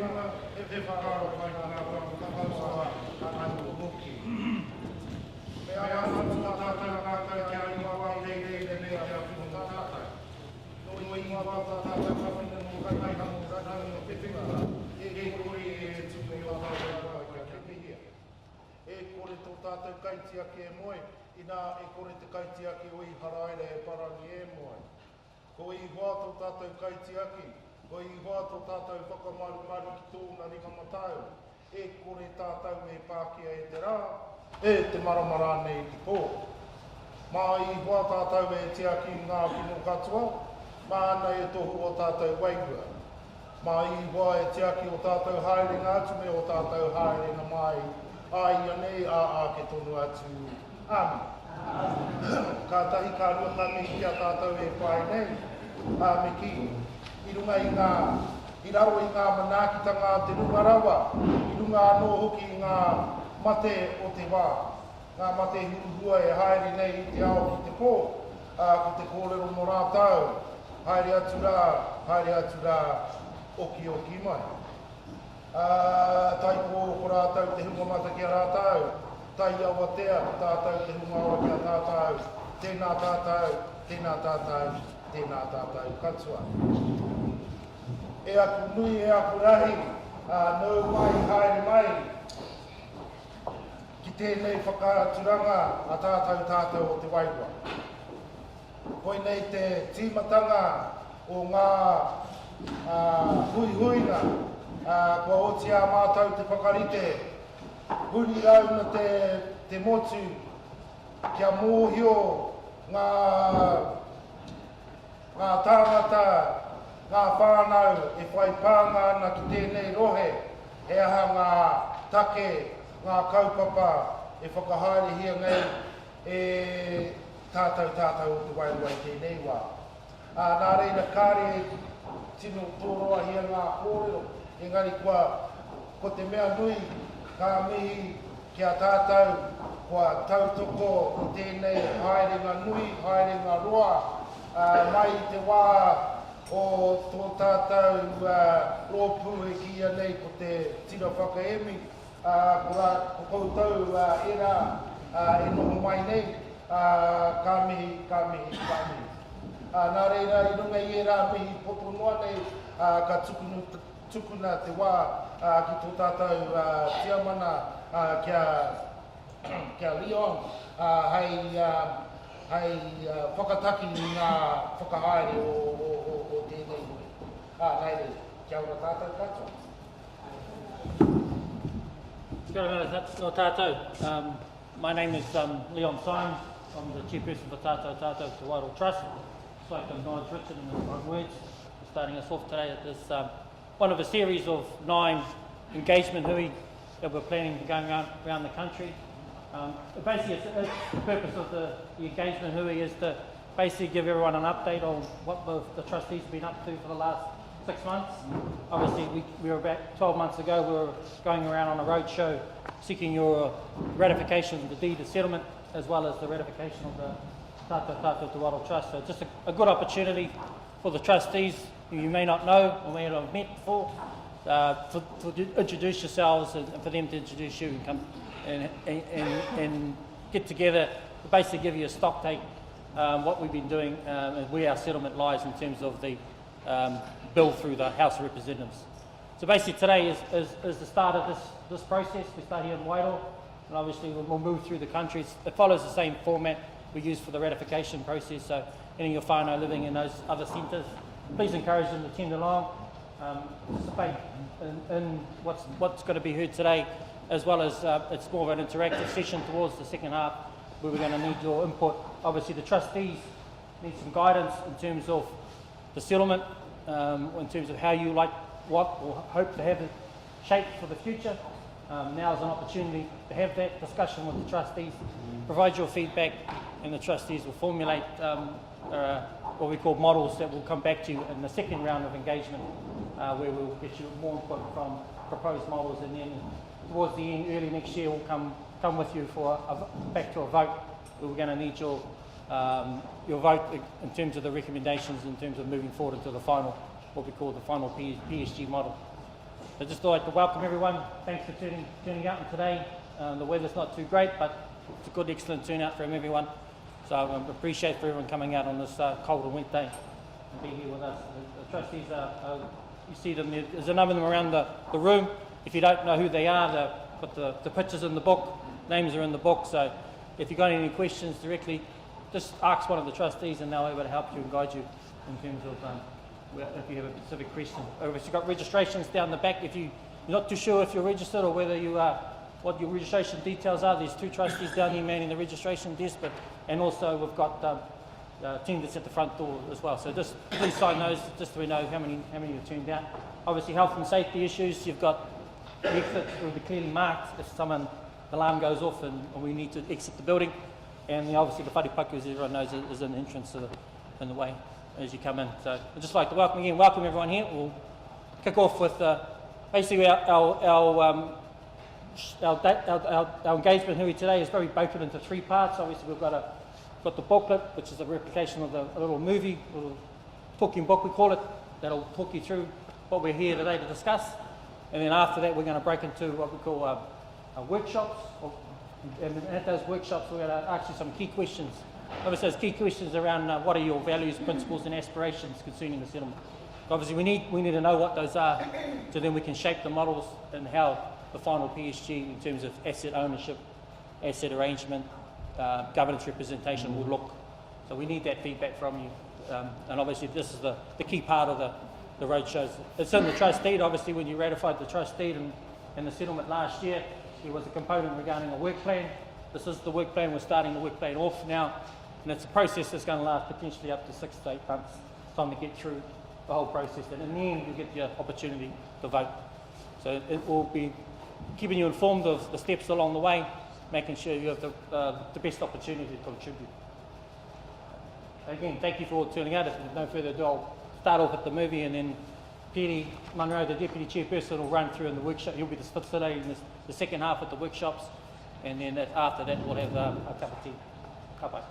te whakaro kai ngā whakapausawa anu muki. Me ai anu tō tātou kātou kia inga wau rei mea kia whino tātou. No inga wau tātou kawhina mō kai mō rāngi o te whingara, e kore e tuku i o tātou kia kipihia. E kore tō tātou kaitiaki e moe, ina e kore te kaitiaki o i haraere e parani e moe. Ko i hoa tō tātou kaitiaki, ko i hoa tō tātou whakamaru ki tōna ringa matau, e kore tātou me Pākehā e te rā, e te maramara nei ki pō. Mā i hoa tātou e tiaki ngā kino katoa, mā ana e tohu o tātou waigua. Mā i hoa e tiaki o tātou haerenga atu me o tātou haerenga mai, ai anei a ke tonu atu. Amen. Ka tahi ka ruha me kia tātou e whae nei, me ki. I runga i raro i ngā manākitanga te runga rawa, i runga anō hoki i ngā mate o te wā. Ngā mate huruhua e haere nei i te ao ki te pō, ko te kōrero no rātau, haere atu rā, oki mai. Tai ko rātau te hunga mata ki a rātau, tai awatea ki tātou te hunga ora ki a tātou, tēnā tātou katua. E aku nui, e aku rahi, nau mai, haere mai, ki tēnei whakaaturanga a tātou o te waigua. Koi nei te tīmatanga o ngā huihuina, kua oti a mātou te whakarite, huri rauna te motu, kia mōhio ngā tāngata, ngā whānau e whai pānga ana ki tēnei rohe, he aha ngā take, ngā kaupapa e whakahaere hia nei e tātou o te waiwai tēnei wā. Nā reira kāre tino tōroa hia ngā kōrero, engari ko te mea nui ka mihi ki a tātou, kua tautoko o tēnei haerenga nui, haerenga roa, mai te wā o tō tātou rōpū e kia nei ko te tira whakaemi, ko koutou era e noho mai nei, ka mihi. Nā reira i runga i era mihi potonoa nei, ka tukuna te wā ki tō tātou tiamana kia Leon, hei whakataki i ngā whakahaere o tēnei hui. Nei re, kia ora tātou katoa. Kia ora no tātou. My name is Leon Symes. I'm the chairperson for Tātou Te Wairoa Trust. I'd like to acknowledge Richard in his kind words for starting us off today at this one of a series of 9 engagement hui that we're planning to go around the country. Basically, the purpose of the engagement hui is to basically give everyone an update on what the trustees have been up to for the last 6 months. Obviously, we were about 12 months ago, we were going around on a roadshow seeking your ratification of the deed of settlement as well as the ratification of the Tātou Te Wairoa Trust. So just a good opportunity for the trustees who you may not know or may not have met before to introduce yourselves and for them to introduce you and come and get together to basically give you a stock take what we've been doing and where our settlement lies in terms of the bill through the House of Representatives. So basically today is the start of this process. We start here in Wairoa and obviously we'll move through the country. It follows the same format we use for the ratification process, so any of your whānau living in those other centres, please encourage them to attend along, participate in what's going to be heard today, as well as it's more of an interactive session towards the second half where we're going to need your input. Obviously the trustees need some guidance in terms of the settlement, in terms of how you like what or hope to have it shaped for the future. Now is an opportunity to have that discussion with the trustees, provide your feedback, and the trustees will formulate what we call models that will come back to you in the second round of engagement, where we'll get you more input from proposed models, and then towards the end, early next year, we'll come with you for back to a vote. We're going to need your vote in terms of the recommendations, in terms of moving forward into the final, what we call the final PSG model. I just thought to welcome everyone. Thanks for turning out today. The weather's not too great, but it's a good, excellent turnout from everyone. So I appreciate for everyone coming out on this cold and wet day and being here with us. The trustees, you see them, there's a number of them around the room. If you don't know who they are, they've got the pictures in the book, names are in the book. So if you've got any questions directly, just ask one of the trustees and they'll be able to help you and guide you in terms of if you have a specific question. We've got registrations down the back. If you're not too sure if you're registered or whether you are, what your registration details are, there's 2 trustees down here manning the registration desk, and also we've got a team that's at the front door as well. So just please sign those, just so we know how many have turned out. Obviously, health and safety issues. You've got the exits will be clearly marked if the alarm goes off and we need to exit the building. And then obviously the wharipaku, as everyone knows, is an entrance in the way as you come in. So I'd just like to welcome everyone here. We'll kick off with basically our engagement here today is very broken into 3 parts. Obviously we've got the booklet, which is a replication of a little movie, a little talking book we call it, that'll talk you through what we're here today to discuss. And then after that we're going to break into what we call workshops. And at those workshops we're going to ask you some key questions. Obviously those key questions around what are your values, principles and aspirations concerning the settlement. Obviously we need to know what those are, so then we can shape the models and how the final PSG in terms of asset ownership, asset arrangement, governance representation will look. So we need that feedback from you. And obviously this is the key part of the roadshows. It's in the trust deed. Obviously when you ratified the trust deed and the settlement last year, there was a component regarding a work plan. This is the work plan. We're starting the work plan off now. And it's a process that's going to last potentially up to 6 to 8 months. Time to get through the whole process. And in the end, you get the opportunity to vote. So it will be keeping you informed of the steps along the way, making sure you have the best opportunity to contribute. Again, thank you for all turning out. If there's no further ado, I'll start off with the movie and then Peter Munro, the Deputy Chairperson, will run through in the workshop. He'll be facilitating the second half of the workshops, and then after that we'll have a cup of tea. Kapai.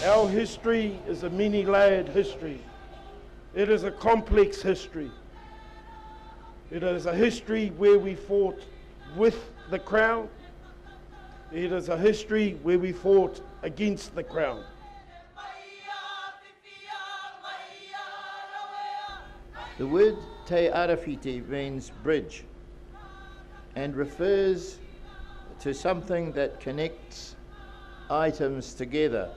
Our history is a many-layered history. It is a complex history. It is a history where we fought with the Crown. It is a history where we fought against the Crown. The word Te Arawhiti means bridge and refers to something that connects items together.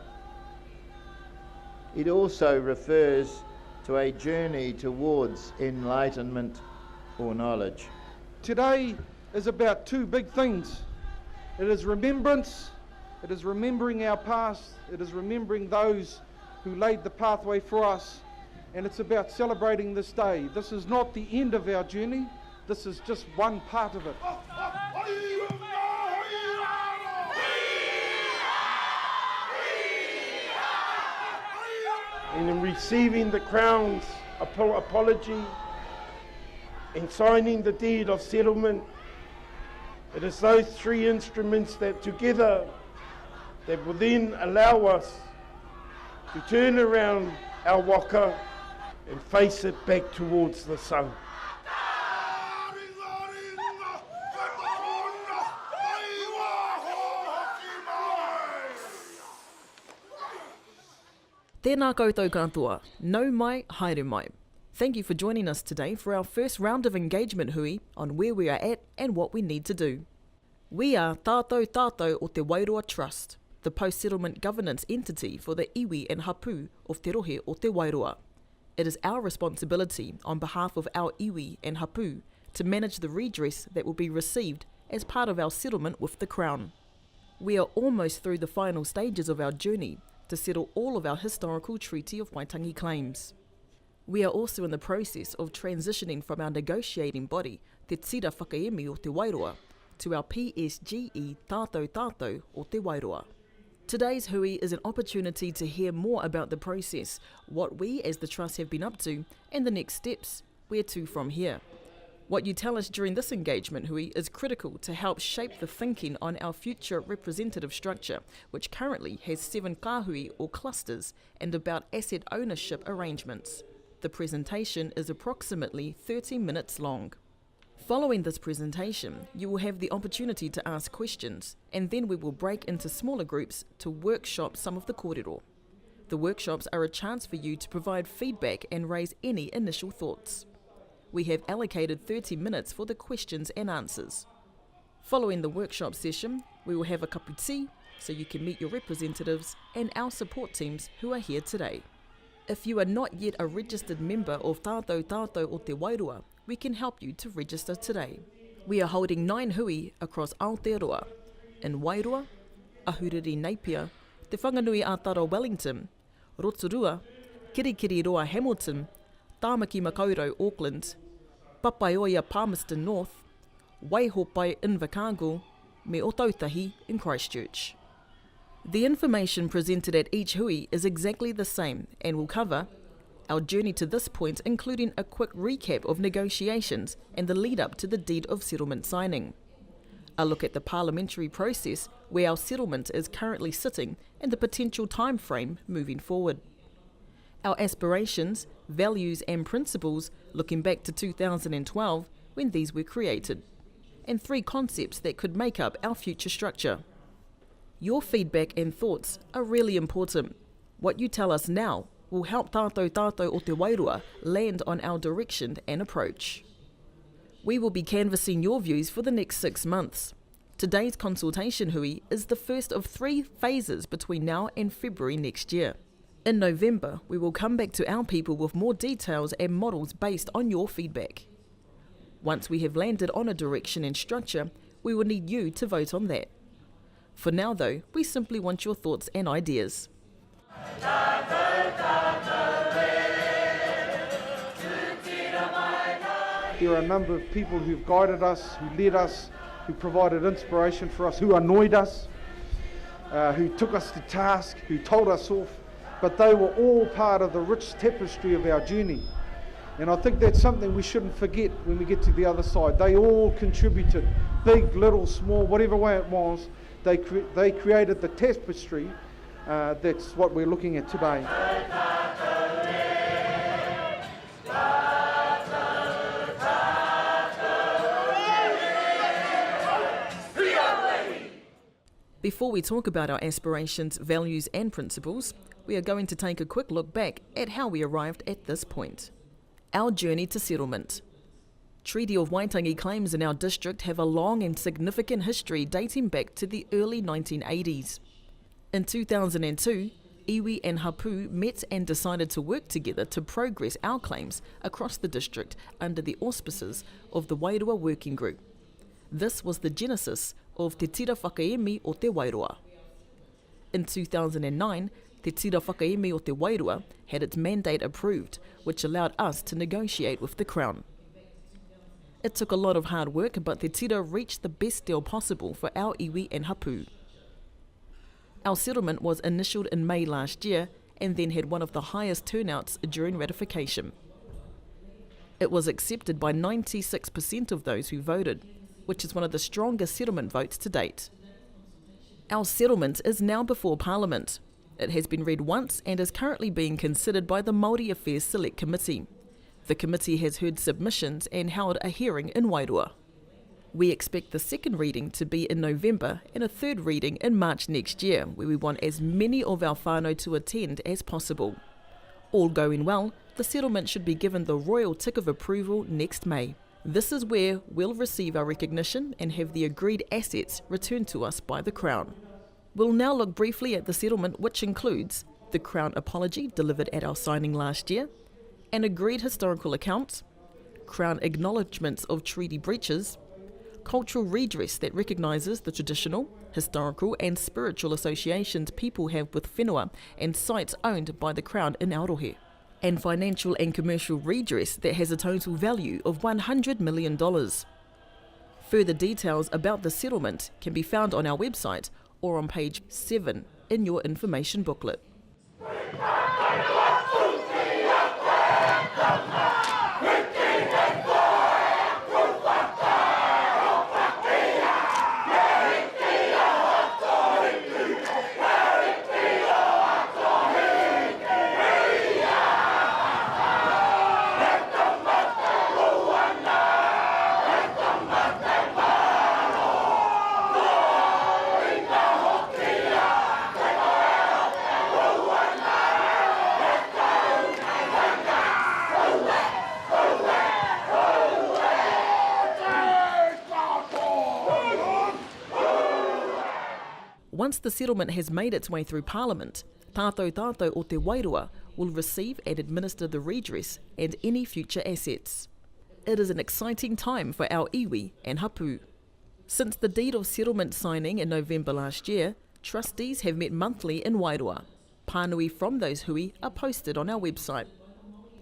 It also refers to a journey towards enlightenment or knowledge. Today is about 2 big things. It is remembrance, it is remembering our past, it is remembering those who laid the pathway for us, and it's about celebrating this day. This is not the end of our journey, this is just one part of it. And in receiving the Crown's apology and signing the deed of settlement, it is those 3 instruments that together that will then allow us to turn around our waka and face it back towards the sun. Tēnā koutou katoa, nau mai, haere mai. Thank you for joining us today for our first round of engagement hui on where we are at and what we need to do. We are Tātou Tātou o Te Wairoa Trust, the post-settlement governance entity for the iwi and hapu of Te Rohe o Te Wairoa. It is our responsibility on behalf of our iwi and hapu to manage the redress that will be received as part of our settlement with the Crown. We are almost through the final stages of our journey to settle all of our historical Treaty of Waitangi claims. We are also in the process of transitioning from our negotiating body, Te Tira Whakaemi o Te Wairoa, to our PSGE Tātou Tātou o Te Wairoa. Today's hui is an opportunity to hear more about the process, what we as the Trust have been up to, and the next steps, where to from here. What you tell us during this engagement hui is critical to help shape the thinking on our future representative structure, which currently has 7 kāhui or clusters and about asset ownership arrangements. The presentation is approximately 30 minutes long. Following this presentation, you will have the opportunity to ask questions, and then we will break into smaller groups to workshop some of the kōrero. The workshops are a chance for you to provide feedback and raise any initial thoughts. We have allocated 30 minutes for the questions and answers. Following the workshop session, we will have a cup of tea so you can meet your representatives and our support teams who are here today. If you are not yet a registered member of Tātou Tātou o Te Wairoa, we can help you to register today. We are holding 9 hui across Aotearoa, in Wairoa, Ahuriri Napier, Te Whanganui Atara Wellington, Rotorua, Kirikiriroa Hamilton, Tāmaki Makaurau Auckland, Papaioia Palmerston North, Waihopai Invercargill, me Otautahi in Christchurch. The information presented at each hui is exactly the same and will cover our journey to this point, including a quick recap of negotiations and the lead up to the deed of settlement signing. A look at the parliamentary process where our settlement is currently sitting and the potential time frame moving forward. Our aspirations, values and principles looking back to 2012 when these were created, and 3 concepts that could make up our future structure. Your feedback and thoughts are really important. What you tell us now will help Tātou Tātou o Te Wairoa land on our direction and approach. We will be canvassing your views for the next 6 months. Today's consultation hui is the first of 3 phases between now and February next year. In November, we will come back to our people with more details and models based on your feedback. Once we have landed on a direction and structure, we will need you to vote on that. For now though, we simply want your thoughts and ideas. There are a number of people who've guided us, who led us, who provided inspiration for us, who annoyed us, who took us to task, who told us off, but they were all part of the rich tapestry of our journey. And I think that's something we shouldn't forget when we get to the other side. They all contributed, big, little, small, whatever way it was, they created the tapestry. That's what we're looking at today. Before we talk about our aspirations, values and principles, we are going to take a quick look back at how we arrived at this point. Our journey to settlement. Treaty of Waitangi claims in our district have a long and significant history dating back to the early 1980s. In 2002, iwi and Hapu met and decided to work together to progress our claims across the district under the auspices of the Wairoa Working Group. This was the genesis of Te Tira Whakaemi o Te Wairoa. In 2009, Te Tira Whakaemi o Te Wairoa had its mandate approved, which allowed us to negotiate with the Crown. It took a lot of hard work, but Te Tira reached the best deal possible for our iwi and Hapu. Our settlement was initialled in May last year and then had one of the highest turnouts during ratification. It was accepted by 96% of those who voted, which is one of the strongest settlement votes to date. Our settlement is now before Parliament. It has been read once and is currently being considered by the Māori Affairs Select Committee. The committee has heard submissions and held a hearing in Wairoa. We expect the second reading to be in November and a third reading in March next year, where we want as many of our whānau to attend as possible. All going well, the settlement should be given the royal tick of approval next May. This is where we'll receive our recognition and have the agreed assets returned to us by the Crown. We'll now look briefly at the settlement, which includes the Crown apology delivered at our signing last year, an agreed historical account, Crown acknowledgements of treaty breaches, cultural redress that recognises the traditional, historical and spiritual associations people have with whenua and sites owned by the Crown in Arohe, and financial and commercial redress that has a total value of $100 million. Further details about the settlement can be found on our website or on page 7 in your information booklet. Once the settlement has made its way through Parliament, Tātou Tātou o Te Wairua will receive and administer the redress and any future assets. It is an exciting time for our iwi and hapu. Since the deed of settlement signing in November last year, trustees have met monthly in Wairua. Pānui from those hui are posted on our website.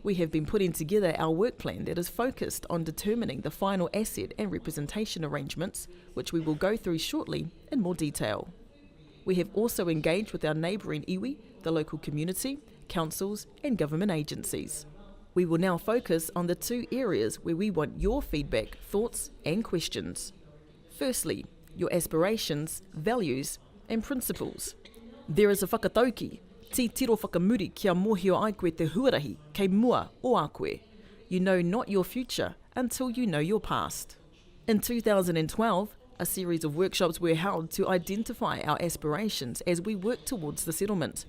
We have been putting together our work plan that is focused on determining the final asset and representation arrangements, which we will go through shortly in more detail. We have also engaged with our neighbouring iwi, the local community, councils and government agencies. We will now focus on the two areas where we want your feedback, thoughts and questions. Firstly, your aspirations, values and principles. There is a whakatauki, ti tiro whakamuri kia mohio ai koe te huarahi, kei mua o a koe. You know not your future until you know your past. In 2012, a series of workshops were held to identify our aspirations as we work towards the settlement.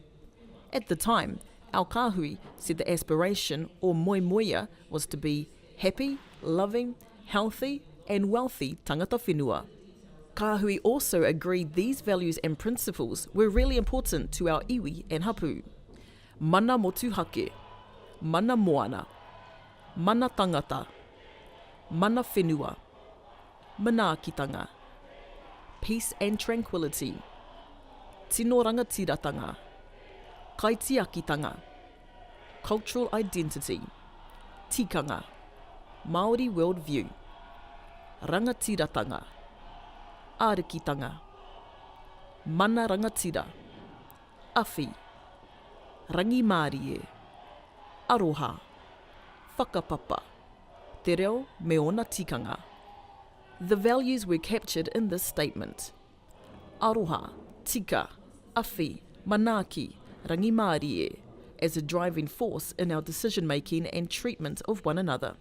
At the time, our kāhui said the aspiration, or moi moia, was to be happy, loving, healthy and wealthy tangata whenua. Kāhui also agreed these values and principles were really important to our iwi and hapu. Mana motu hake, mana moana, mana tangata, mana whenua, manaakitanga, peace and tranquility, tino rangatiratanga, kaitiakitanga, cultural identity, tikanga, Māori worldview, rangatiratanga, arikitanga, mana rangatira, awhi, rangi mārie, aroha, whakapapa, te reo me ona tikanga. The values were captured in this statement. Aroha, tika, awhi, manaki, rangi mārie, as a driving force in our decision-making and treatment of one another.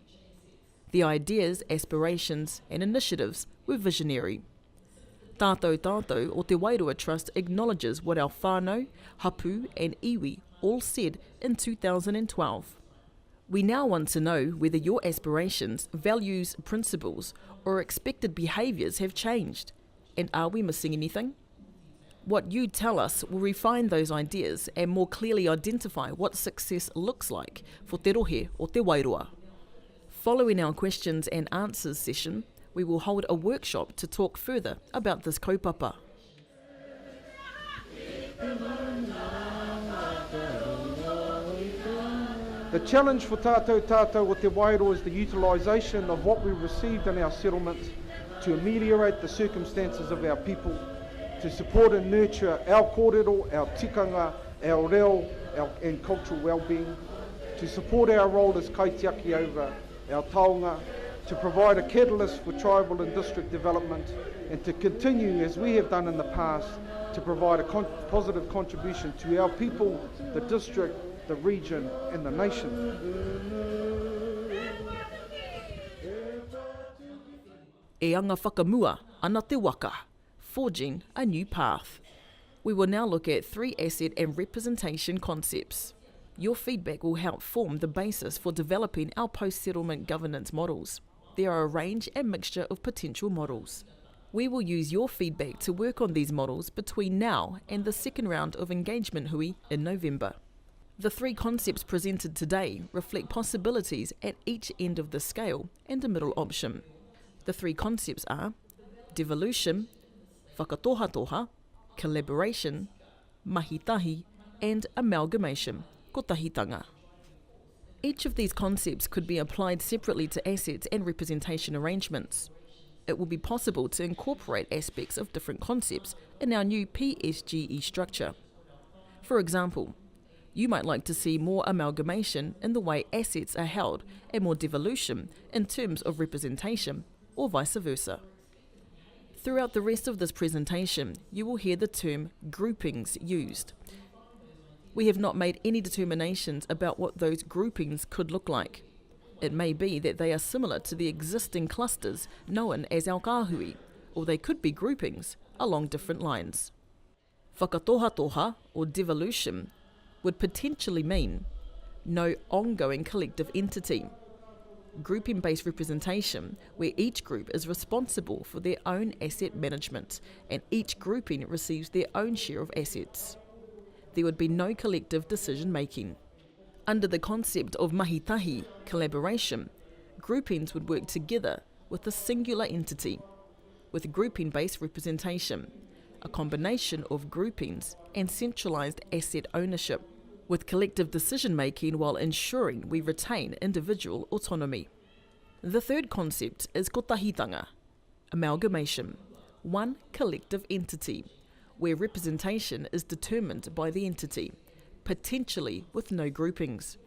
The ideas, aspirations and initiatives were visionary. Tātou Tātou o Te Wairua Trust acknowledges what our whānau, hapu and iwi all said in 2012. We now want to know whether your aspirations, values, principles or expected behaviours have changed. And are we missing anything? What you tell us will refine those ideas and more clearly identify what success looks like for Te Rohe o Te Wairua. Following our questions and answers session, we will hold a workshop to talk further about this kaupapa. The challenge for Tātou Tātou o Te Wairua is the utilisation of what we received in our settlements to ameliorate the circumstances of our people, to support and nurture our kōrero, our tikanga, our reo, and cultural well-being, to support our role as kaitiaki over our taonga, to provide a catalyst for tribal and district development, and to continue, as we have done in the past, to provide a positive contribution to our people, the district, the region and the nation. E anga whakamua ana te waka, forging a new path. We will now look at 3 asset and representation concepts. Your feedback will help form the basis for developing our post-settlement governance models. There are a range and mixture of potential models. We will use your feedback to work on these models between now and the second round of engagement hui in November. The 3 concepts presented today reflect possibilities at each end of the scale and a middle option. The 3 concepts are devolution, whakatoha-toha, collaboration, mahitahi, and amalgamation, kotahitanga. Each of these concepts could be applied separately to assets and representation arrangements. it will be possible to incorporate aspects of different concepts in our new PSGE structure. For example, you might like to see more amalgamation in the way assets are held and more devolution in terms of representation, or vice versa. Throughout the rest of this presentation, you will hear the term groupings used. We have not made any determinations about what those groupings could look like. It may be that they are similar to the existing clusters known as our kāhui, or they could be groupings along different lines. Whakatoha-toha, or devolution, would potentially mean no ongoing collective entity. Grouping-based representation, where each group is responsible for their own asset management and each grouping receives their own share of assets. There would be no collective decision-making. Under the concept of mahitahi, collaboration, groupings would work together with a singular entity. With grouping-based representation, a combination of groupings and centralised asset ownership, with collective decision-making while ensuring we retain individual autonomy. The third concept is kotahitanga, amalgamation, one collective entity, where representation is determined by the entity, potentially with no groupings.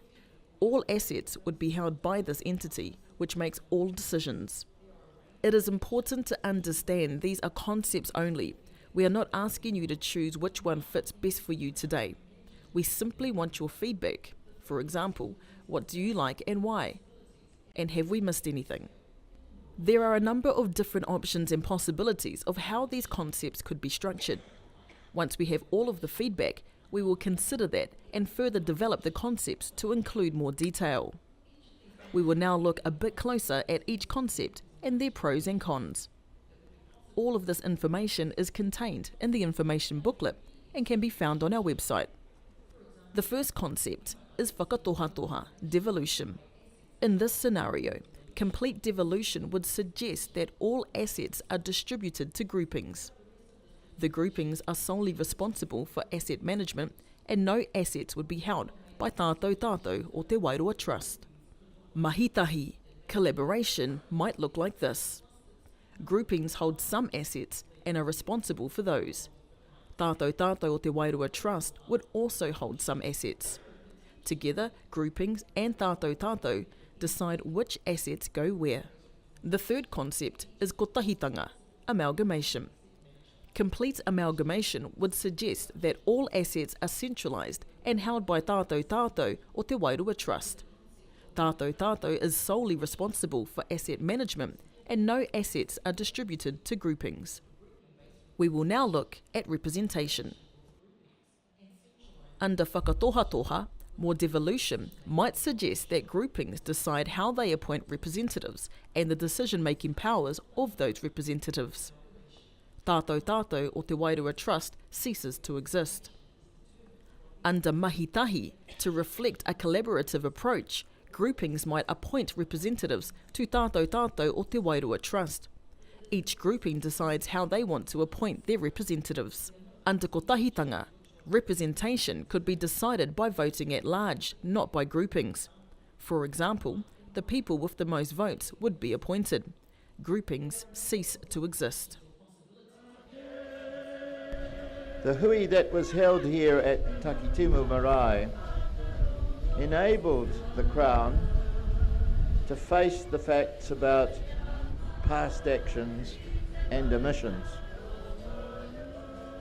All assets would be held by this entity, which makes all decisions. It is important to understand these are concepts only. We are not asking you to choose which one fits best for you today. We simply want your feedback. For example, what do you like and why? And have we missed anything? There are a number of different options and possibilities of how these concepts could be structured. Once we have all of the feedback, we will consider that and further develop the concepts to include more detail. We will now look a bit closer at each concept and their pros and cons. All of this information is contained in the information booklet and can be found on our website. The first concept is whakatoha-toha, devolution. In this scenario, complete devolution would suggest that all assets are distributed to groupings. The groupings are solely responsible for asset management and no assets would be held by tātou or Te Wairua Trust. Mahitahi, collaboration, might look like this. Groupings hold some assets and are responsible for those. Tātou or Te Wairua Trust would also hold some assets. Together, groupings and tātou decide which assets go where. The third concept is kotahitanga, amalgamation. Complete amalgamation would suggest that all assets are centralised and held by tātou or Te Wairua Trust. Tātou is solely responsible for asset management and no assets are distributed to groupings. We will now look at representation. Under whakatoha-toha, more devolution might suggest that groupings decide how they appoint representatives and the decision-making powers of those representatives. Tātou or Te Wairua Trust ceases to exist. Under mahitahi, to reflect a collaborative approach, groupings might appoint representatives to tātou or Te Wairua Trust. Each grouping decides how they want to appoint their representatives. Under kotahitanga, representation could be decided by voting at large, not by groupings. For example, the people with the most votes would be appointed. Groupings cease to exist. The hui that was held here at Takitimu Marae enabled the Crown to face the facts about past actions and omissions.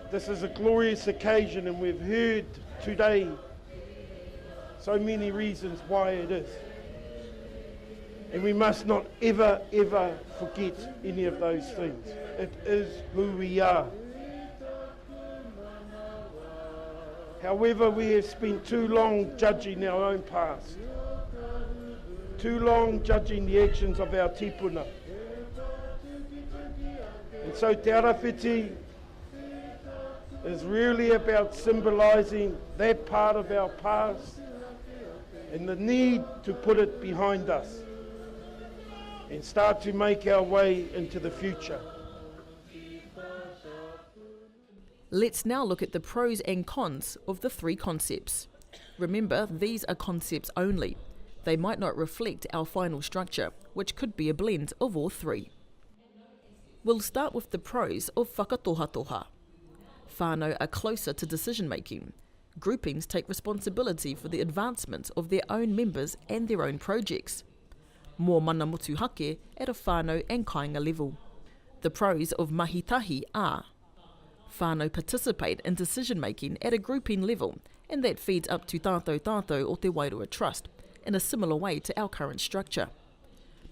This is a glorious occasion and we've heard today so many reasons why it is. And we must not ever forget any of those things. It is who we are. However, we have spent too long judging our own past, too long judging the actions of our tipuna. And so Te Arawhiti is really about symbolising that part of our past and the need to put it behind us and start to make our way into the future. Let's now look at the pros and cons of the three concepts. Remember, these are concepts only. They might not reflect our final structure, which could be a blend of all three. We'll start with the pros of whakatohatoha. Whānau are closer to decision making. Groupings take responsibility for the advancement of their own members and their own projects. More mana motu hake at a whānau and kāinga level. The pros of mahitahi are: whānau participate in decision making at a grouping level, and that feeds up to tātou o te Wairua Trust, in a similar way to our current structure.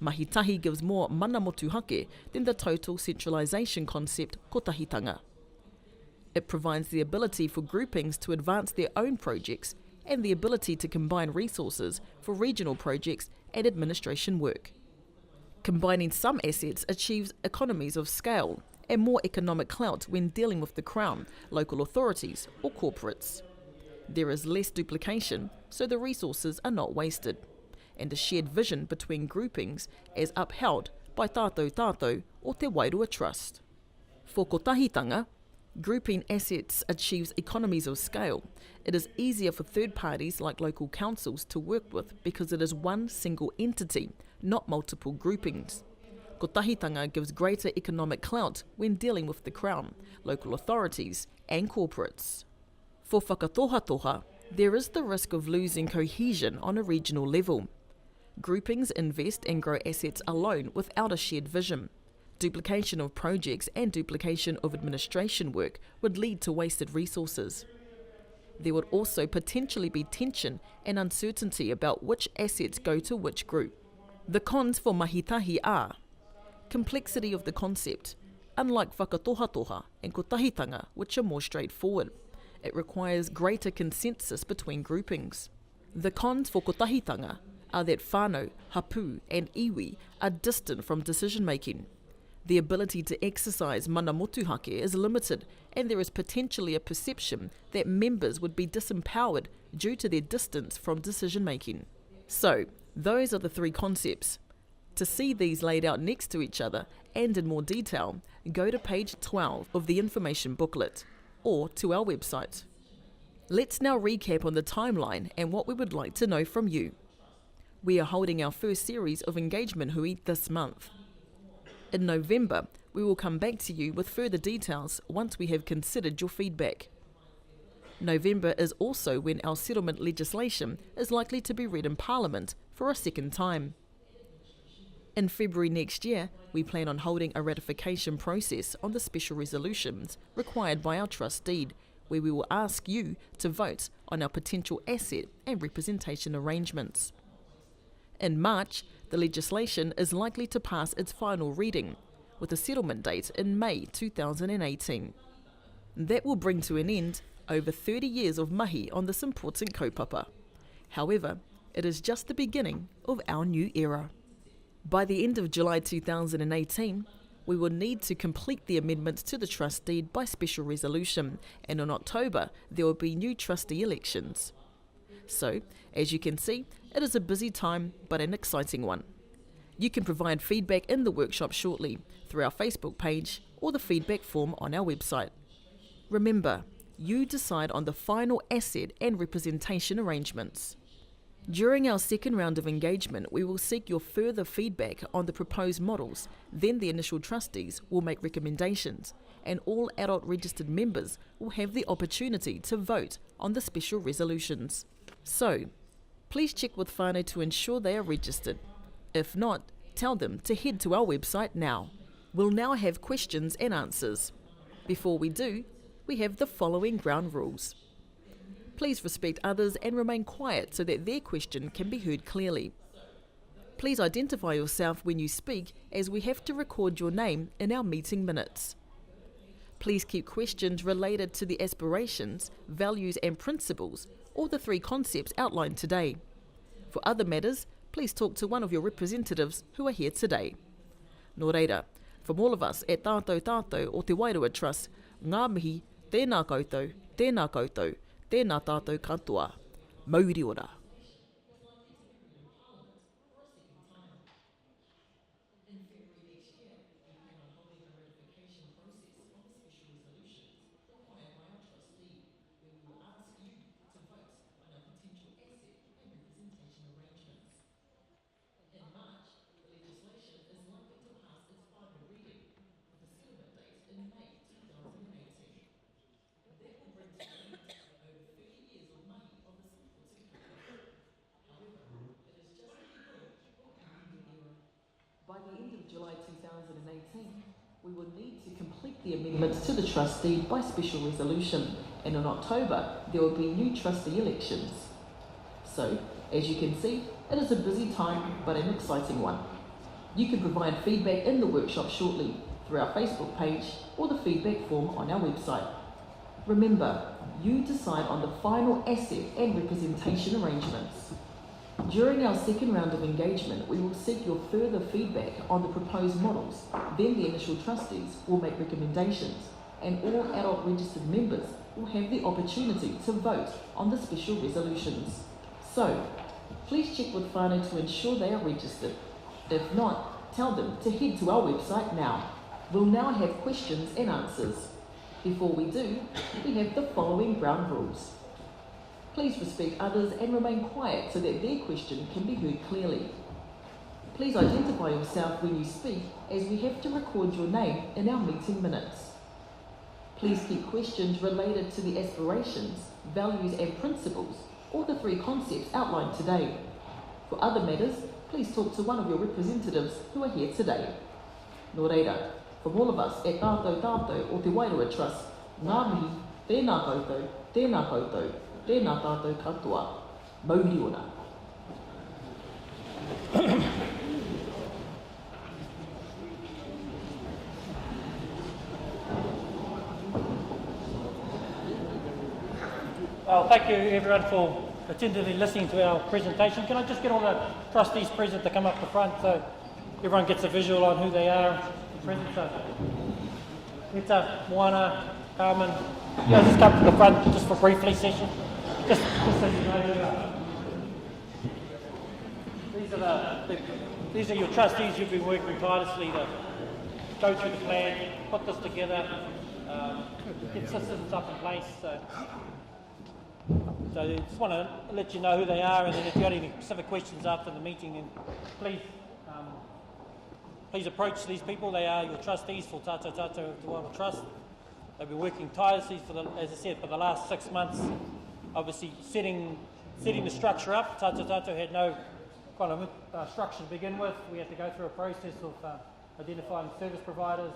Mahitahi gives more mana motu hake than the total centralisation concept kotahitanga. It provides the ability for groupings to advance their own projects and the ability to combine resources for regional projects and administration work. Combining some assets achieves economies of scale and more economic clout when dealing with the Crown, local authorities or corporates. There is less duplication, so the resources are not wasted, and a shared vision between groupings is upheld by tātou o te Wairua Trust. For kotahitanga, grouping assets achieves economies of scale. It is easier for third parties like local councils to work with because it is one single entity, not multiple groupings. Kotahitanga gives greater economic clout when dealing with the Crown, local authorities and corporates. For whakatohatoha, there is the risk of losing cohesion on a regional level. Groupings invest and grow assets alone without a shared vision. Duplication of projects and duplication of administration work would lead to wasted resources. There would also potentially be tension and uncertainty about which assets go to which group. The cons for mahitahi are: complexity of the concept. Unlike whakatohatoha and kotahitanga, which are more straightforward, it requires greater consensus between groupings. The cons for kotahitanga are that whānau, hapu and iwi are distant from decision making. The ability to exercise mana motu hake is limited, and there is potentially a perception that members would be disempowered due to their distance from decision making. So, those are the three concepts. To see these laid out next to each other and in more detail, go to page 12 of the information booklet or to our website. Let's now recap on the timeline and what we would like to know from you. We are holding our first series of engagement hui this month. In November, we will come back to you with further details once we have considered your feedback. November is also when our settlement legislation is likely to be read in Parliament for a second time. In February next year, we plan on holding a ratification process on the special resolutions required by our trust deed, where we will ask you to vote on our potential asset and representation arrangements. In March, the legislation is likely to pass its final reading, with a settlement date in May 2018. That will bring to an end over 30 years of mahi on this important kaupapa. However, it is just the beginning of our new era. By the end of July 2018, we will need to complete the amendments to the trust deed by special resolution, and in October there will be new trustee elections. So, as you can see, it is a busy time but an exciting one. You can provide feedback in the workshop shortly through our Facebook page or the feedback form on our website. Remember, you decide on the final asset and representation arrangements. During our second round of engagement, we will seek your further feedback on the proposed models. Then the initial trustees will make recommendations, and all adult registered members will have the opportunity to vote on the special resolutions. So, please check with whānau to ensure they are registered. If not, tell them to head to our website now. We'll now have questions and answers. Before we do, we have the following ground rules. Please respect others and remain quiet so that their question can be heard clearly. Please identify yourself when you speak, as we have to record your name in our meeting minutes. Please keep questions related to the aspirations, values and principles, or the three concepts outlined today. For other matters, please talk to one of your representatives who are here today. Nō reira, from all of us at Tātou o te Wairua Trust, ngā mihi, tēnā koutou, tēnā koutou, tēnā tātou katoa. Mauri ora. July 2018, we will need to complete the amendments to the trust deed by special resolution, and in October there will be new trustee elections. So, as you can see, it is a busy time but an exciting one. You can provide feedback in the workshop shortly through our Facebook page or the feedback form on our website. Remember, you decide on the final asset and representation arrangements. During our second round of engagement, we will seek your further feedback on the proposed models. Then the initial trustees will make recommendations, and all adult registered members will have the opportunity to vote on the special resolutions. So, please check with whānau to ensure they are registered. If not, tell them to head to our website now. We'll now have questions and answers. Before we do, we have the following ground rules. Please respect others and remain quiet so that their question can be heard clearly. Please identify yourself when you speak, as we have to record your name in our meeting minutes. Please keep questions related to the aspirations, values and principles, or the 3 concepts outlined today. For other matters, please talk to one of your representatives who are here today. Nō reira, from all of us at Tātou Tātou o Te Wairua Trust, ngā mihi, tēnā koutou, tēnā koutou, tēnā tātou katoa, mauri ora. Well, thank you everyone for attentively listening to our presentation. Can I just get all the trustees present to come up the front so everyone gets a visual on who they are present? So, Rita, Moana, Carmen, you guys just come to the front just for a briefly session. Just so you know who they are. These are your trustees who've been working tirelessly to go through the plan, put this together, get systems up in place. So I just want to let you know who they are, and then if you've got any specific questions after the meeting, then please approach these people. They are your trustees for Tātou Tātou Te Wairua Trust. They've been working tirelessly as I said, for the last 6 months, obviously setting the structure up. Tātou Tātou had no kind of structure to begin with. We had to go through a process of identifying service providers,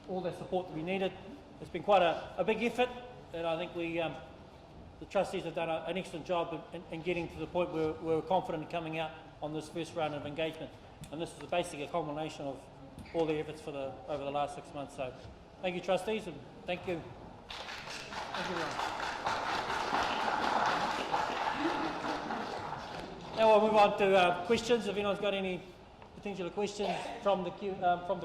all the support that we needed. It's been quite a big effort, and I think the trustees have done an excellent job in getting to the point where we're confident in coming out on this first round of engagement. And this is basically a culmination of all the efforts over the last 6 months. So thank you, trustees, and thank you. Thank you, everyone. Now we'll move on to questions. If anyone's got any potential questions from the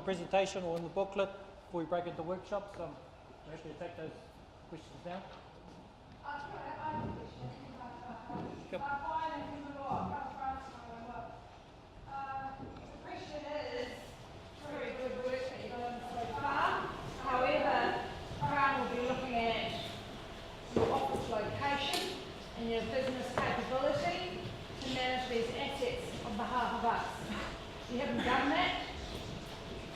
presentation or in the booklet before we break into workshops, I'm happy to take those questions now. Yep. And your business capability to manage these assets on behalf of us. You haven't done that?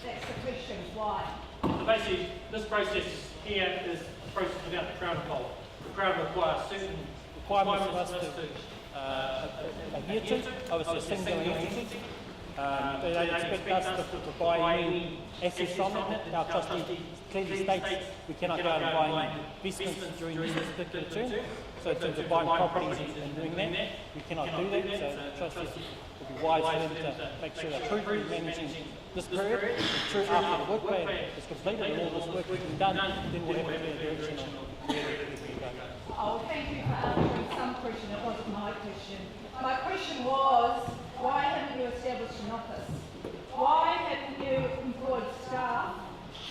That's the question. Why? So basically, this process here is a process without the Crown involved. The Crown requires certain requirements of us to adhere to, obviously a single entity. They don't expect us to buy any assets from it. Our trustee clearly states we cannot go out and buy any investments during this particular term. So in terms of buying properties and doing that, we cannot do that. So trustees would be wise for them to make sure they're prudently managing this period. True, after the work plan is completed and all this work has been done, then we'll have a clear direction on where we go. Oh, thank you for answering some question. It wasn't my question. My question was, why haven't you established an office? Why haven't you employed staff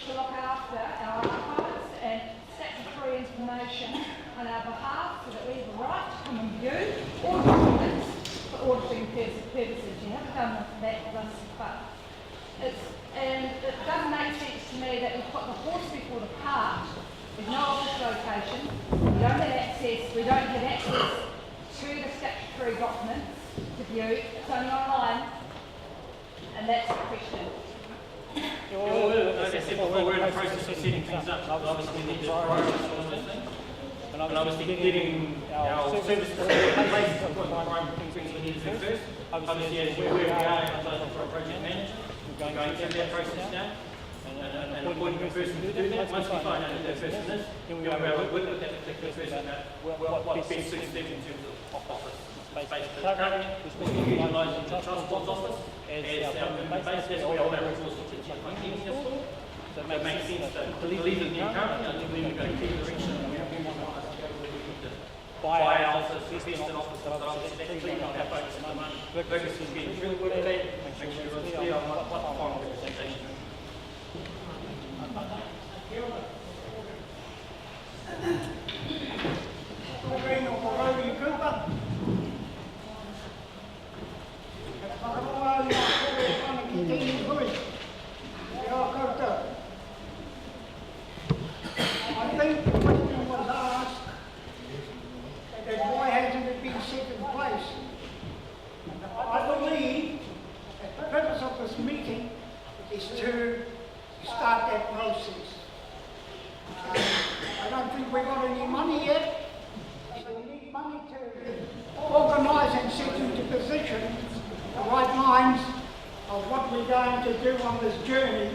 to look after our archives and statutory information on our behalf so that we have a right to come and view all documents for auditing purposes? You haven't done that thus far. And it doesn't make sense to me that we put the horse before the cart. There's no office location, we don't have access, to the statutory documents to view, it's only online, and that's the question. As I said before, we're in the process of setting things up. Obviously, we need to prioritise and obviously getting our service in place is one of the things we need to do first. Obviously, as we are for a project manager, we've going through that process now. And appointing a person to do that. Once we find out who that person is, then we will work with that particular person about what best suits them in terms of office. Currently, we're utilising the Transport Office as our permanent base. That's where all our resources are for. So it makes sense to leave it there currently until we go to the direction and we want us to go where we need to buy our office, invest in office, but obviously that's clean on our focus at the moment. Focus is getting through with that, make sure it's clear on what the final representation is. I think the question was asked that why hasn't it been set in place? I believe that the purpose of this meeting is to start that process. I don't think we've got any money yet. So we need money to organise and set into position the right minds of what we're going to do on this journey.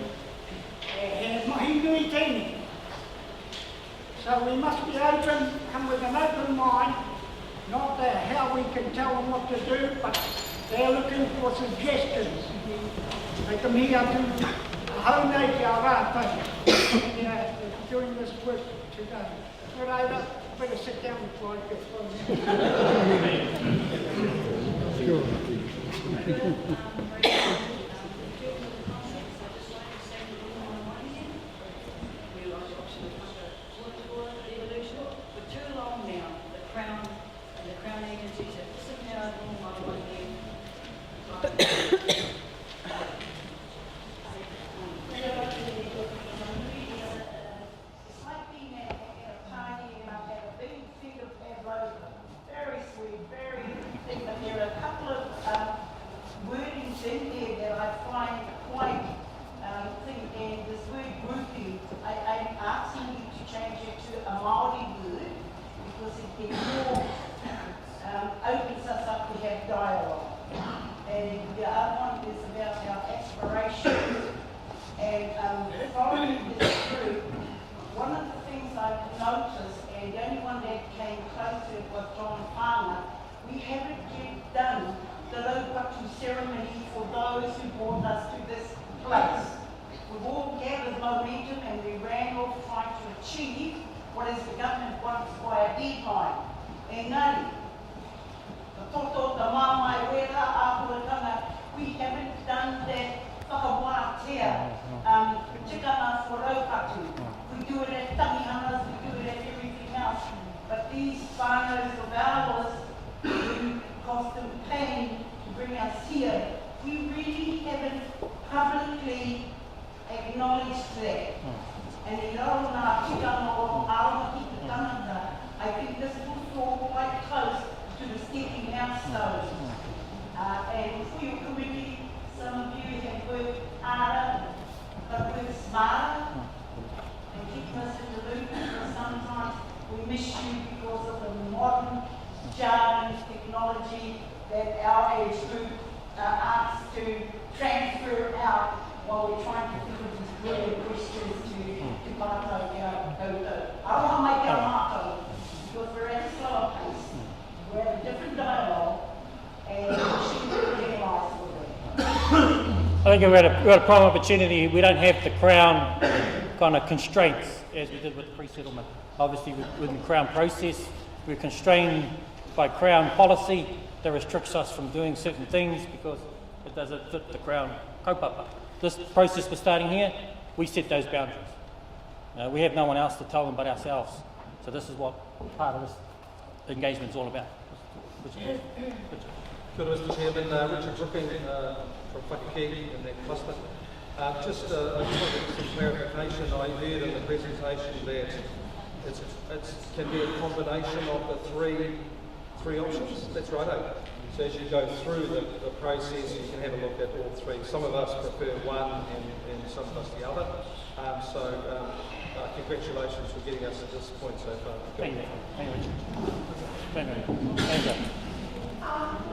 So we must be open, come with an open mind, not how we can tell them what to do, but they're looking for suggestions. They come here to honate our thing, doing this work today. But I better sit down before I get thrown. I think we've had a prime opportunity. We don't have the Crown kind of constraints as we did with the pre-settlement. Obviously, with the Crown process, we're constrained by Crown policy that restricts us from doing certain things because it doesn't fit the Crown kaupapa. This process we're starting here, we set those boundaries. We have no one else to tell them but ourselves. So this is what part of this engagement is all about. Good, Mr. Chairman. Richard Brooking from Whakakiri in that cluster. I just wanted some clarification. I heard in the presentation that it can be a combination of the three options. That's right. So as you go through the process, you can have a look at all three. Some of us prefer one and some of us the other. Congratulations for getting us to this point so far. Thank you. For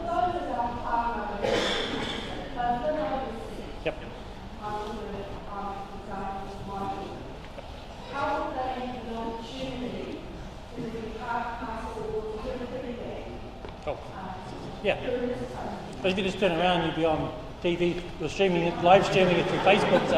those that are Yep. Yeah. But if you just turn around, you'd be on TV, you're live streaming it through Facebook. So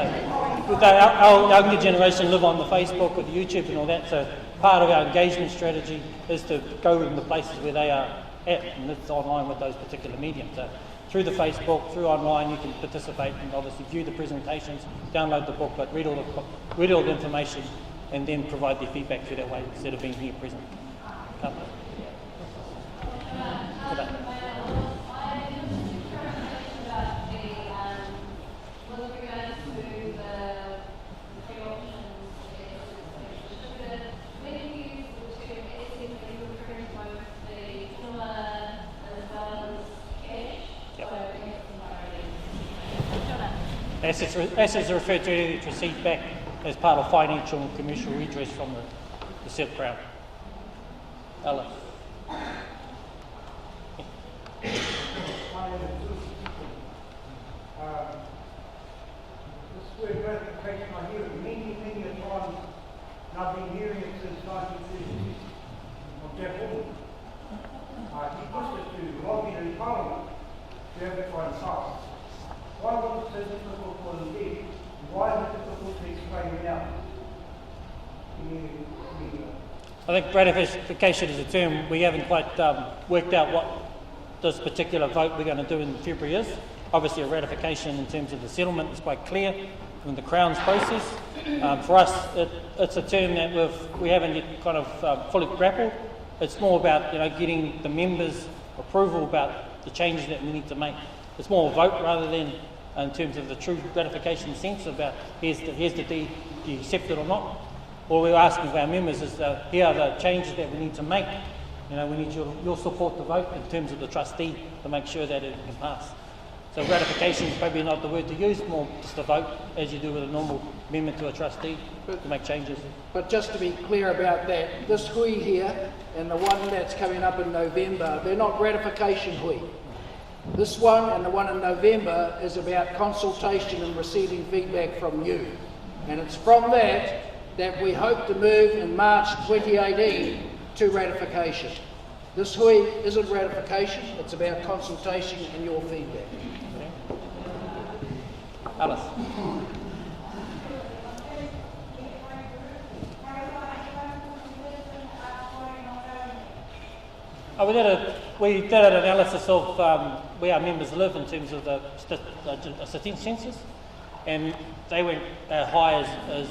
our younger generation live on the Facebook or the YouTube and all that. So part of our engagement strategy is to go in the places where they are at, and it's online with those particular mediums. So through the Facebook, through online, you can participate and obviously view the presentations, download the booklet, read all the information, and then provide their feedback through that way instead of being here present. Assets are referred to it received back as part of financial and commercial redress from the South Crown. Ella. This word gratification, I hear it many times, and I've been hearing it since 1936 from Jeff Woodward. He pushed it to lobby in Parliament to have it on site. Why was it so difficult for them there? Why is it difficult to explain it out? I think gratification is a term we haven't quite worked out what this particular vote we're going to do in February is. Obviously a ratification in terms of the settlement is quite clear from the Crown's process. For us, it's a term that we haven't yet kind of fully grappled. It's more about getting the members' approval about the changes that we need to make. It's more a vote rather than in terms of the true gratification sense about here's the deed, do you accept it or not? All we're asking of our members is here are the changes that we need to make. We need your support to vote in terms of the trustee to make sure that it can pass. So gratification is probably not the word to use, more just a vote as you do with a normal amendment to a trustee to make changes. But just to be clear about that, this hui here and the one that's coming up in November, they're not gratification hui. This one and the one in November is about consultation and receiving feedback from you. And it's from that we hope to move in March 2018 to ratification. This hui isn't ratification, it's about consultation and your feedback. Alice. We did an analysis of where our members live in terms of the census, and they went high as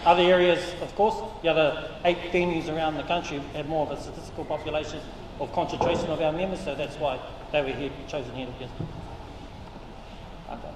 other areas, of course. The other 8 venues around the country had more of a statistical population of concentration of our members, so that's why they were here, chosen here. Yes. Okay.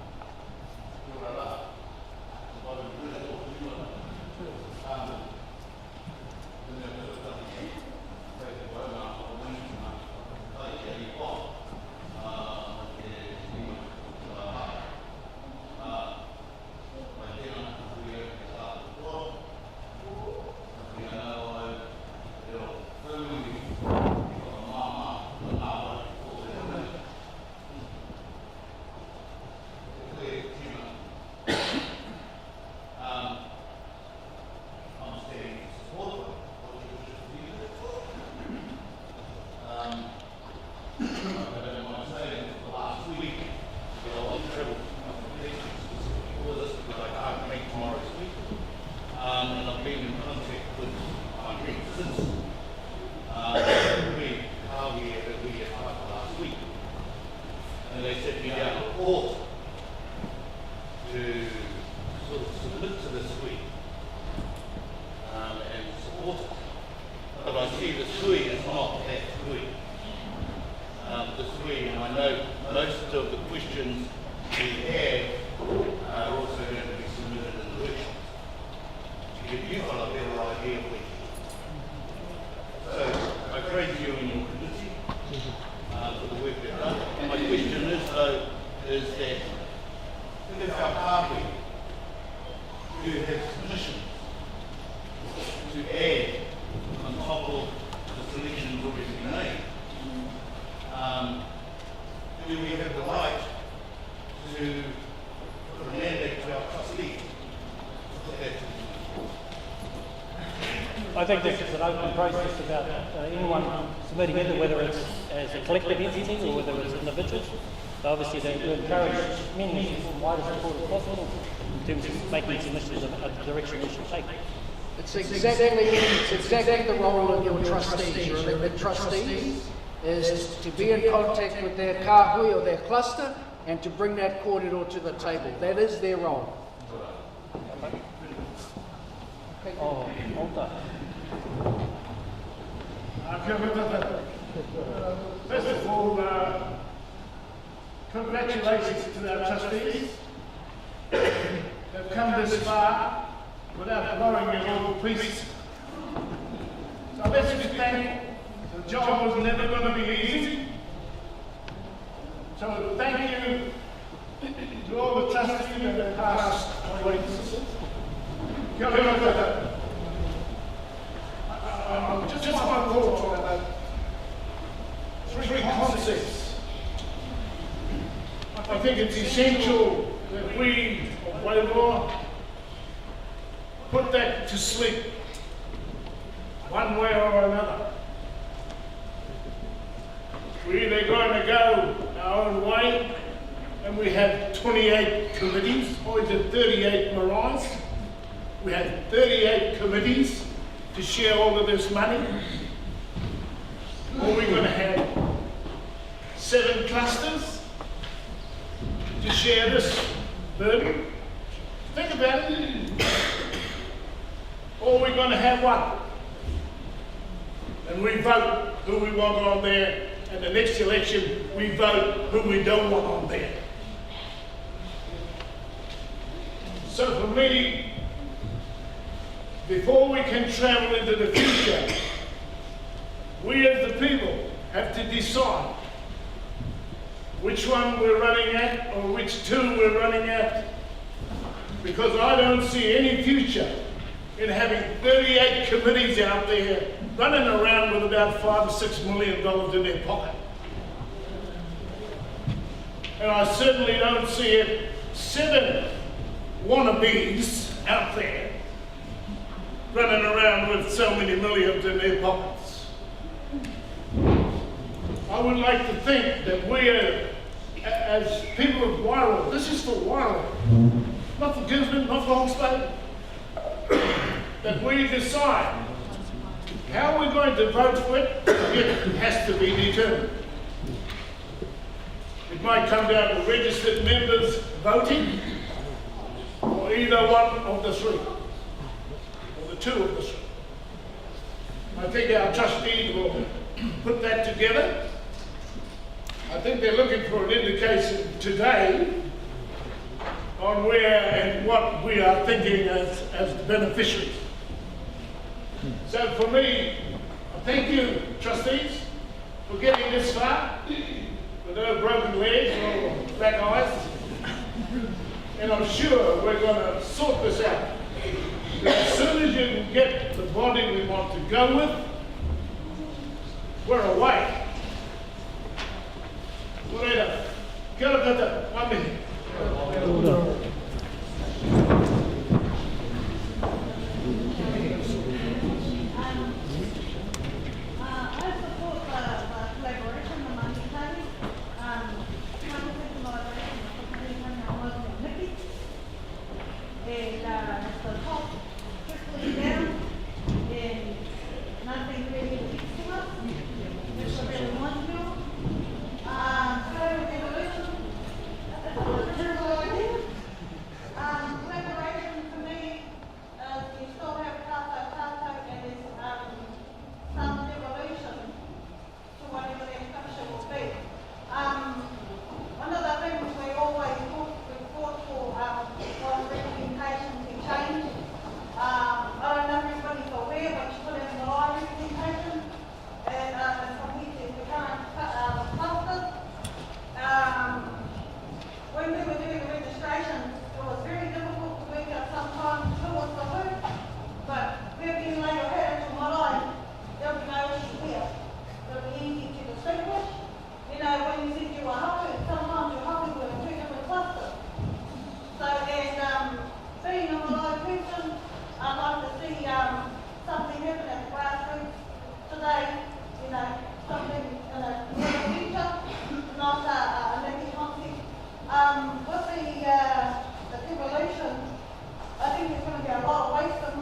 I think this is an open process about anyone submitting it, whether it's as a collective entity or whether it's individuals. So obviously they encourage many from wider support as possible in terms of making submissions of the direction we should take. It's exactly the role of your trustees. Your elected trustees is to be in contact with their kāhui or their cluster and to bring that kōrero to the table. That is their role. Oh, Alta. First of all, congratulations to our trustees. They've come this far without blowing their local peace. So let's be thankful. The job was never going to be easy. So thank you to all the trustees in the past weeks. Kia ora koutou. Just one thought on that. Three concepts. I think it's essential that we of Wairoa put that to sleep one way or another. We're either going to go our own way, and we have 28 committees, or is it 38 maraes? We have 38 committees to share all of this money. Or we're going to have 7 clusters to share this burden. Think about it. Or we're going to have one. And we vote who we want on there, and the next election we vote who we don't want on there. So for me, before we can travel into the future, we as the people have to decide which one we're running at or which two we're running at, because I don't see any future in having 38 committees out there running around with about $5 or $6 million in their pocket. And I certainly don't see 7 wannabes out there running around with so many millions in their pockets. I would like to think that we are, as people of Wairoa, this is for Wairoa, not for Gisborne, not for Hawke's Bay, that we decide how we're going to vote for it. It has to be determined. It might come down to registered members voting, or either one of the 3, or the 2 of the 3. I think our trustees will put that together. I think they're looking for an indication today on where and what we are thinking as the beneficiaries. So for me, thank you, trustees, for getting this far with no broken legs or black eyes. And I'm sure we're going to sort this out. As soon as you can get the body we want to go with, we're away. Morena, kia ora koutou, mami.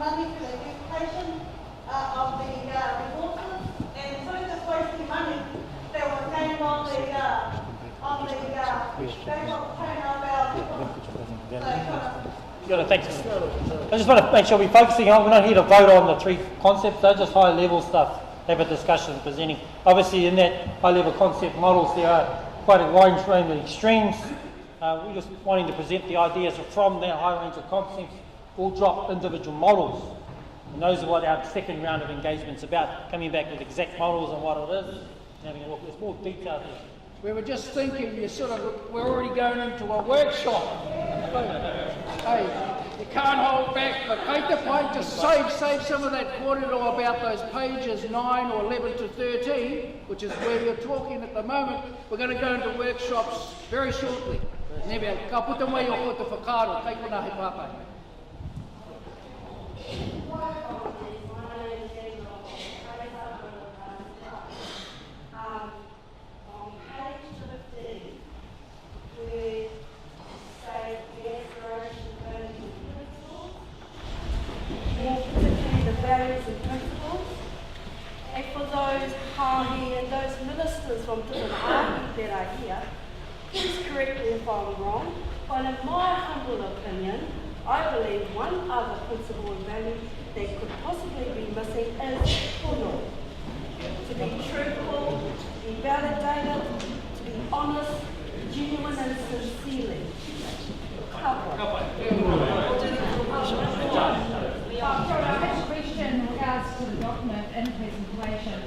money for the education of the resources, and so just wasting money that was going on the they were paying our Thanks. I just want to make sure we're focusing on, we're not here to vote on the three concepts, they're just high level stuff, have a discussion presenting. Obviously in that high level concept models there are quite a wide range of extremes. We're just wanting to present the ideas from that high range of concepts, we'll drop individual models. And those are what our second round of engagement's about, coming back with exact models and what it is, and having a look. There's more detail there. We were just thinking, we're already going into a workshop. Hey, you can't hold back, but take the point, just save some of that corridor about those pages 9 or 11 to 13, which is where you're talking at the moment. We're going to go into workshops very shortly. Nebe, ka puta mai o kote whakaro, kai kuna he papai. Values and principles, and for those Hahi and those ministers from Tutanahari that are here, please correct me if I'm wrong, but in my humble opinion, I believe one other principle and value that could possibly be missing is hono. To be truthful, to be validated, to be honest, genuine and sincerely. I have a question in regards to the document and presentation.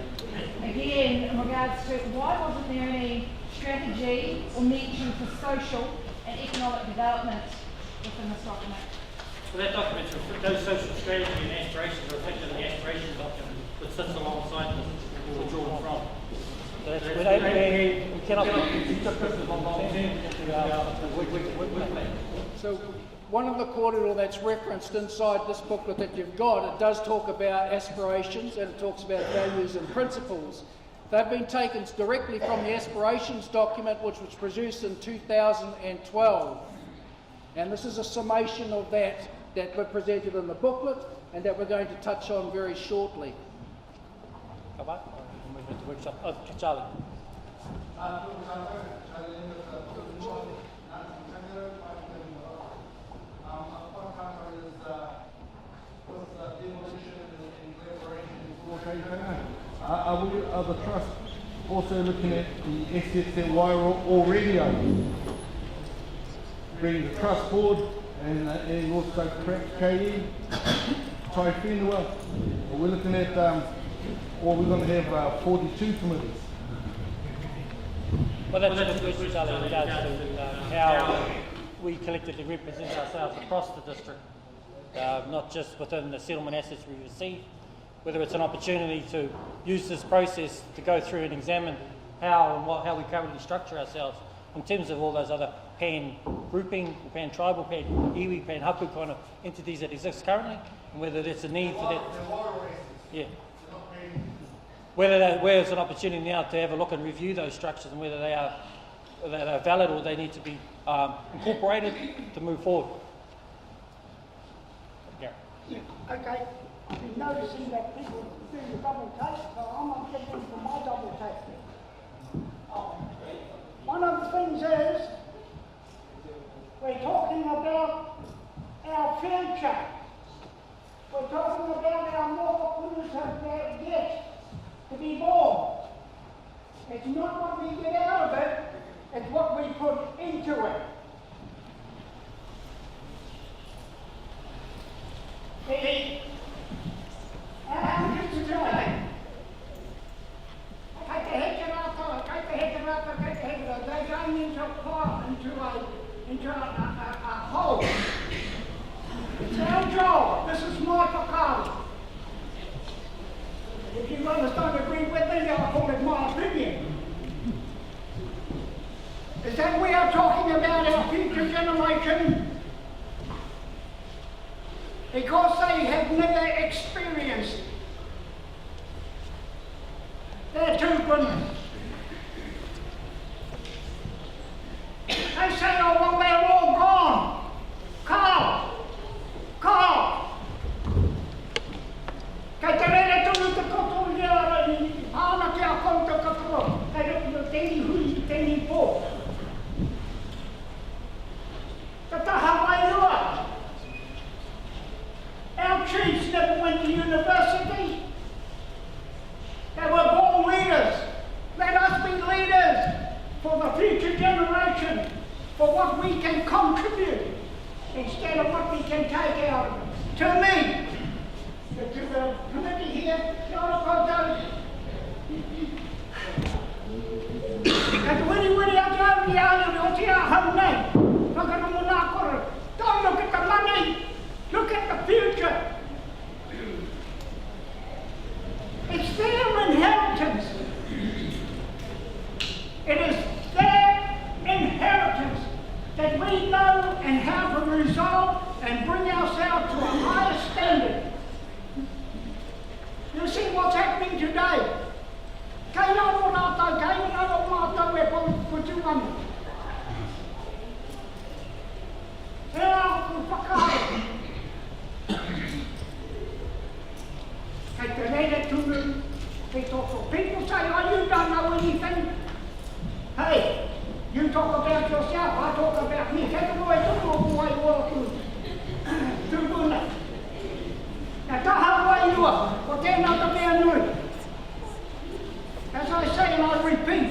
Again, in regards to why wasn't there any strategy or mention for social and economic development within this document? Well, that document, those social strategy and aspirations are reflected in the aspiration document that sits alongside this, we're drawn from. So we cannot put So one of the corridor that's referenced inside this booklet that you've got, it does talk about aspirations and it talks about values and principles. They've been taken directly from the aspirations document, which was produced in 2012. And this is a summation of that were presented in the booklet and that we're going to touch on very shortly. Charlie. Are the trust also looking at the assets that Wairoa already owns? Bring the trust board and also KE, Tai Whenua. We're looking at, or we're going to have 42 committees. Well, that's a good question, Charlie, in regards to how we collectively represent ourselves across the district, not just within the settlement assets we receive, whether it's an opportunity to use this process to go through and examine how we currently structure ourselves in terms of all those other pan grouping, pan tribal, pan iwi, pan hapu kind of entities that exist currently, and whether there's a need for that. Yeah. Whether there's an opportunity now to have a look and review those structures and whether they are valid or they need to be incorporated to move forward. Yeah. Okay. I've been noticing that people do the double take, so I'm not getting for my double take. One of the things is, we're talking about our future. We're talking about our more who's yet to be born. It's not what we get out of it, it's what we put into it. Our future today. They're going into a hole. It's our job. This is my whakaaro. If you others don't agree with me, I'll call it my opinion. Is that we are talking about our future generation because they have never experienced their tūpuna. They say, oh, well, they're all gone. Carl. my chiefs never went to university. They were born leaders. Let us be leaders for the future generation, for what we can contribute instead of what we can take out of it. To me, to the committee here, kia ora koutou. Ka te wiri atu ki anu o te ahau nei. Whakarongo nā kore. Don't look at the money, look at the future. It's their inheritance. It is their inheritance that we know and have a resolve and bring ourselves to a higher standard. You see what's happening today. Kei raro rātou, kei raro mātou e putuanga. E au whakaaro. Kei te reire tunu, kei toko. People say, oh, you don't know anything. Hey, you talk about yourself, I talk about me. Kei te moe tunu o mua I ora tu tūpuna. Nā taha wai ua, o tēnā ta mea nui. As I say and I repeat,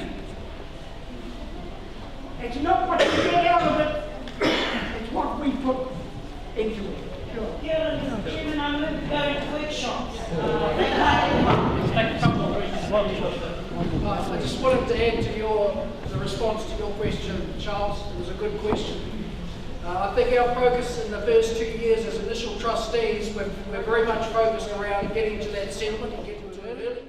it's not what you get out of it, it's what we put into it. Sure. Chairman, I move to go into workshops. I just wanted to add to the response to your question, Charles. It was a good question. I think our focus in the first 2 years as initial trustees, we're very much focused around getting to that settlement and getting to it early.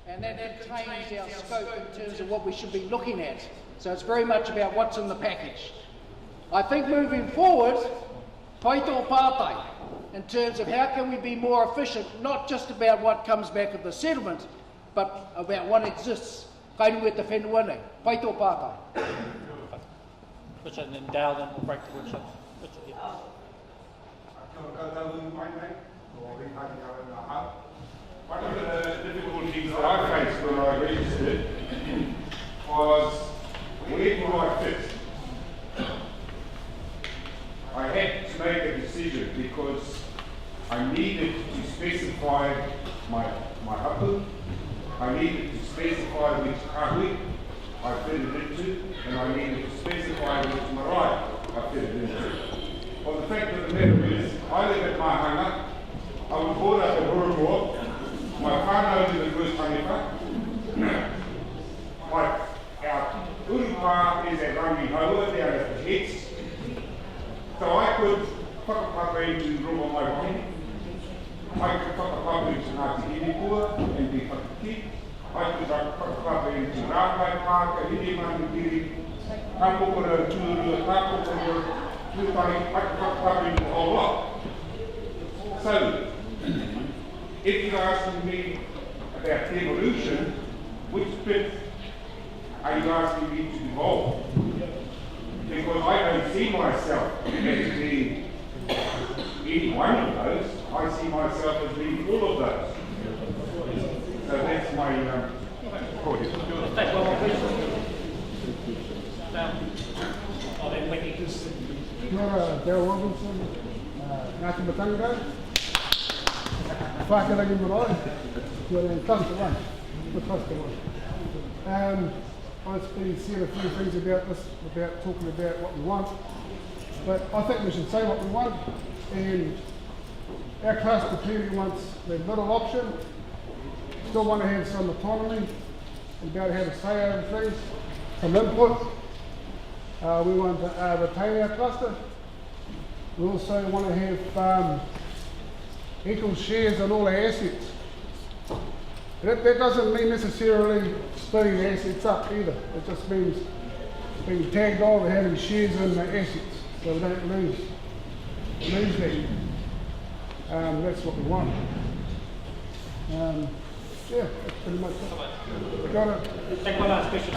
And that changed our scope in terms of what we should be looking at. So it's very much about what's in the package. I think moving forward, paito pātai, in terms of how can we be more efficient, not just about what comes back of the settlement, but about what exists. Kainui te whenua nei, paito pātai. Richard, and then Dale, then we'll break the workshops. Richard, yeah. One of the difficulties that I faced when I registered was where do I fit? I had to make a decision because I needed to specify my hapu, I needed to specify which kahui I fitted into, and I needed to specify which marae I fitted into. Well, the fact of the matter is, I live at Mahanga, I was brought up at Urumua, my whānau in the first Taniwha. Our Urupa is at Rangi Haua, down at the heads. So I could whakapapa into Roma Mai Wani. I could whakapapa into Ngāti Hiripua and be whakaki. I could whakapapa into Rāpai Pāka, Hirimangiri, Kāpokora, Tūrua, Kāpokora, Tūtani, I could whakapapa into the whole lot. So, if you're asking me about evolution, which bit are you asking me to evolve? Because I don't see myself as being any one of those. I see myself as being all of those. So that's my point. Let's take one more question. Oh, then Wendy. Kia ora, Dale Robinson, Ngāti Matanga. Whakarangi marae, kia ora cluster one, the cluster one. I've been said a few things about this, about talking about what we want, but I think we should say what we want, and our cluster clearly wants the middle option, still want to have some autonomy, and be able to have a say over things, some input. We want to retain our cluster. We also want to have equal shares on all our assets. That doesn't mean necessarily splitting the assets up either. It just means being tagged on and having shares in the assets, so we don't lose that. That's what we want. Yeah, that's pretty much it. Got it. Take one last question.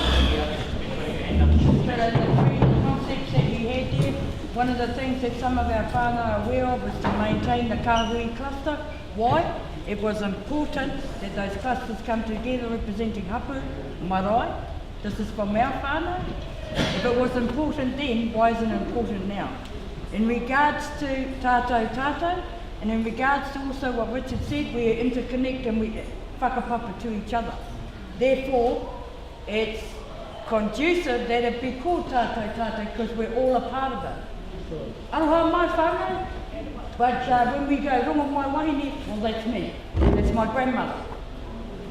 But in the three concepts that you had there, one of the things that some of our whānau are aware of is to maintain the Kāhui cluster. Why? It was important that those clusters come together representing hapu, marae. This is from our whānau. If it was important then, why isn't it important now? In regards to tātou, And in regards to also what Richard said, we interconnect and we whakapapa to each other. Therefore, it's conducive that it be called tātou tātou because we're all a part of it. Aroha mai whānau, but when we go rongo mai wahine, well that's me, that's my grandmother.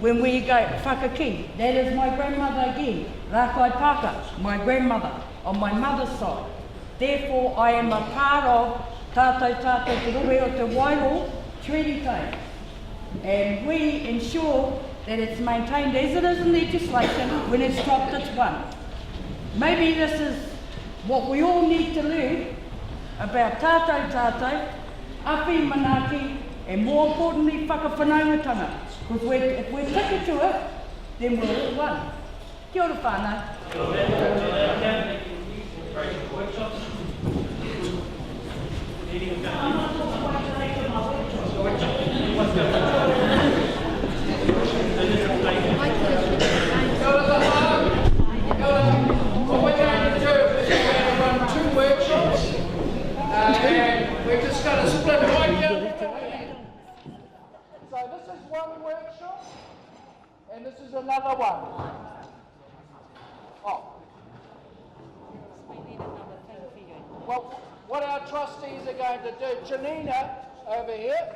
When we go whakaki, that is my grandmother again. Rakai Paka, my grandmother, on my mother's side. Therefore, I am a part of tātou tātou te rohe o te Wairau Treaty Time. And we ensure that it's maintained as it is in legislation. When it's dropped, it's one. Maybe this is what we all need to learn about tātou tātou, awhi manaki, and more importantly, whakawhanaungatanga. Because if we're ticket to it, then we're all one. Kia ora whānau. What we're going to do is we're going to run 2 workshops, and we're just going to split right down. So this is one workshop, and this is another one. Oh. Well, what our trustees are going to do, Janina over here,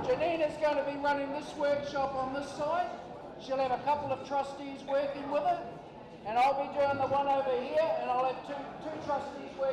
Janina's going to be running this workshop on this side. She'll have a couple of trustees working with her, and I'll be doing the one over here, and I'll have two trustees working